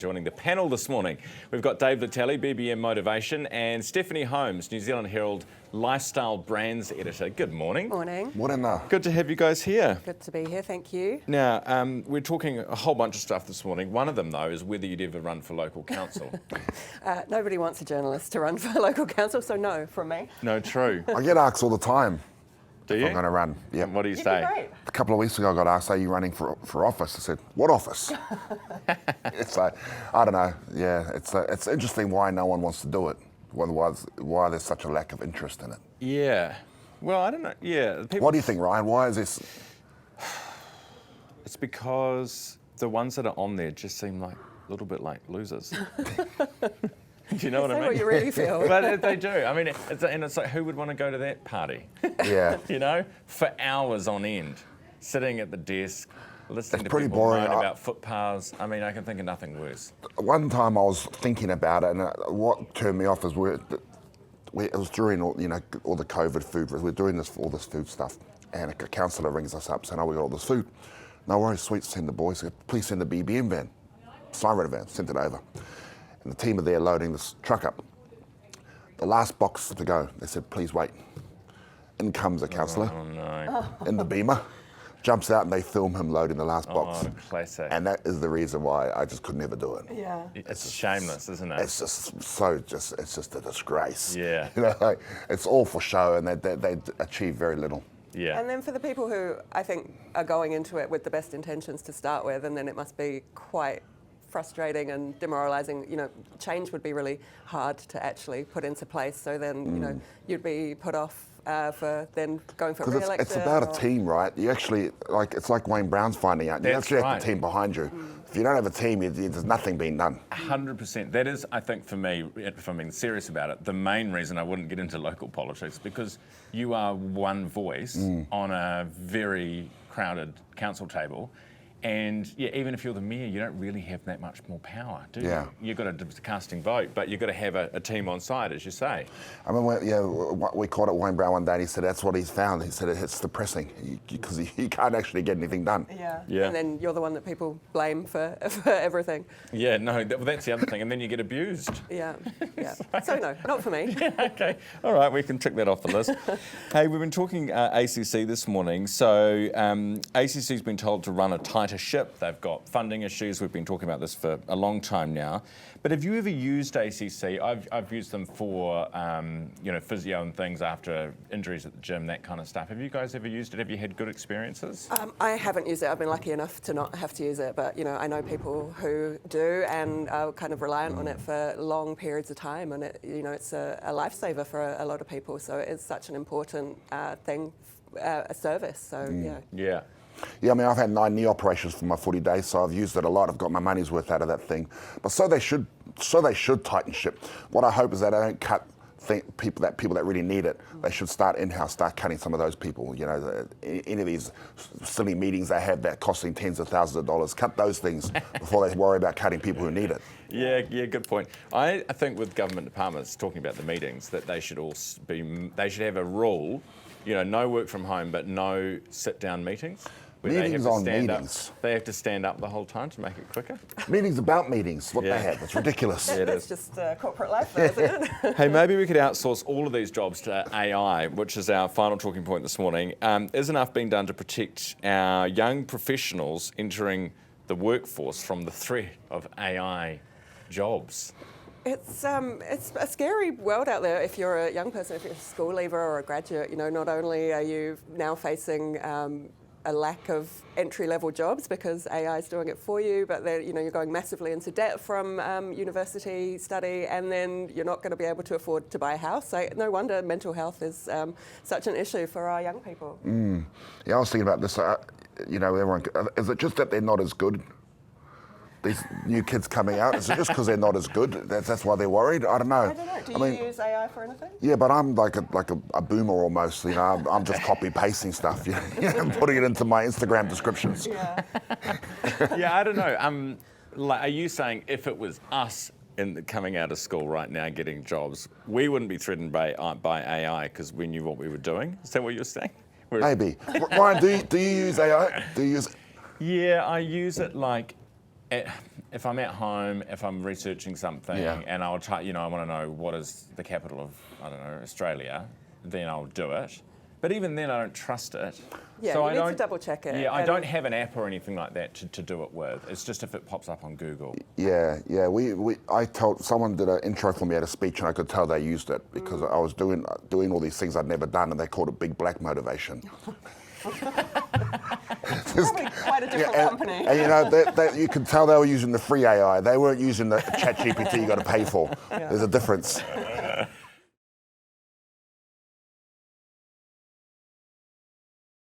Joining the panel this morning, we've got Dave Letele, BBM Motivation, and Stephanie Holmes, New Zealand Herald Lifestyle Brands Editor. Good morning. Morning. Morning. Good to have you guys here. Good to be here, thank you. Now, we're talking a whole bunch of stuff this morning. One of them, though, is whether you'd ever run for local council. Nobody wants a journalist to run for local council, so no from me. No, true. I get asked all the time Do if you? I'm going to run. Yeah. What do you You'd say? be great. A couple of weeks ago I got asked, are you running for office? I said, what office? It's like, I don't know. Yeah, it's interesting why no one wants to do it. Why there's such a lack of interest in it. Yeah. Well, I don't know. Yeah. What do you think, Ryan? Why is this? It's because the ones that are on there just seem like a little bit like losers. Do you know what I Say mean? what you really feel. But they do. I mean, it's like, who would want to go to that party? Yeah. You know, for hours on end, sitting at the desk, listening It's to pretty people boring. moan about footpaths. I mean, I can think of nothing worse. One time I was thinking about it, and what turned me off is it was during all the COVID food. We're doing all this food stuff, and a councillor rings us up saying, "Oh, we got all this food." No worries, sweet. Send the boys. Please send the BBM van, Siren van. Sent it over, and the team are there loading this truck up. The last box to go, they said, "Please wait." In comes a councillor Oh no! in the Beamer, jumps out, and they film him loading the last box. Oh, classic! And that is the reason why I just could never do it. Yeah. It's shameless, isn't it? It's just a disgrace. Yeah. You know, like, it's all for show, and they achieve very little. Yeah. And then for the people who I think are going into it with the best intentions to start with, and then it must be quite frustrating and demoralising. You know, change would be really hard to actually put into place. So then, you know, you'd be put off for then going for Because re-election. it's about a team, right? You actually, it's like Wayne Brown's finding out. You That's actually right. have the team behind you. If you don't have a team, there's nothing being done. 100%. That is, I think, for me, if I'm being serious about it, the main reason I wouldn't get into local politics, because you are one voice on a very crowded council table. And yeah, even if you're the mayor, you don't really have that much more power, do you? Yeah. You've got a casting vote, but you've got to have a team on side, as you say. I mean, we called it Wayne Brown one day, and he said that's what he's found. He said it's depressing because you can't actually get anything done. Yeah. Yeah. And then you're the one that people blame for everything. Yeah, no, that's the other thing. And then you get abused. Yeah. Yeah. So no, not for me. Okay, all right, we can tick that off the list. Hey, we've been talking ACC this morning. So ACC's been told to run a tighter ship. They've got funding issues. We've been talking about this for a long time now. But have you ever used ACC? I've used them for physio and things after injuries at the gym, that kind of stuff. Have you guys ever used it? Have you had good experiences? I haven't used it. I've been lucky enough to not have to use it, but I know people who do and are kind of reliant on it for long periods of time, and it's a lifesaver for a lot of people. So it is such an important thing, a service. So Yeah. Yeah, I mean, I've had 9 knee operations for my 40 days, so I've used it a lot. I've got my money's worth out of that thing. But so they should tighten ship. What I hope is that they don't cut people that really need it. They should start in-house, start cutting some of those people. Any of these silly meetings they have that costing tens of thousands of dollars, cut those things before they worry about cutting people who need it. Yeah, good point. I think with government departments talking about the meetings, that they should have a rule, no work from home, but no sit-down meetings. Meetings on meetings. They have to stand up the whole time to make it quicker. Meetings about meetings, what they have. It's ridiculous. That's just corporate life, though, isn't it? Hey, maybe we could outsource all of these jobs to AI, which is our final talking point this morning. Is enough being done to protect our young professionals entering the workforce from the threat of AI jobs? It's a scary world out there if you're a young person, if you're a school leaver or a graduate. Not only are you now facing a lack of entry-level jobs because AI is doing it for you, but then you're going massively into debt from university study, and then you're not going to be able to afford to buy a house. So no wonder mental health is such an issue for our young people. Yeah, I was thinking about this. Everyone, is it just that they're not as good? These new kids coming out, is it just because they're not as good? That's why they're worried? I don't know. I don't know. Do you use AI for anything? Yeah, but I'm like a boomer almost. I'm just copy pasting stuff, and putting it into my Instagram descriptions. Yeah. Yeah, I don't know. Are you saying if it was us coming out of school right now getting jobs, we wouldn't be threatened by AI because we knew what we were doing? Is that what you're saying? Maybe. Ryan, do you use AI? Do you use? Yeah, I use it like if I'm at home, if I'm researching something, Yeah. and I'll try, I want to know what is the capital of, I don't know, Australia, then I'll do it. But even then, I don't trust it. Yeah, so you I need to don't double check it. Yeah, I and- don't have an app or anything like that to do it with. It's just if it pops up on Google. Yeah. I told someone did an intro for me at a speech, and I could tell they used it because I was doing all these things I'd never done, and they called it Big Black Motivation. Probably quite a different company. And you can tell they were using the free AI. They weren't using the chat GPT you got to pay for. There's a difference.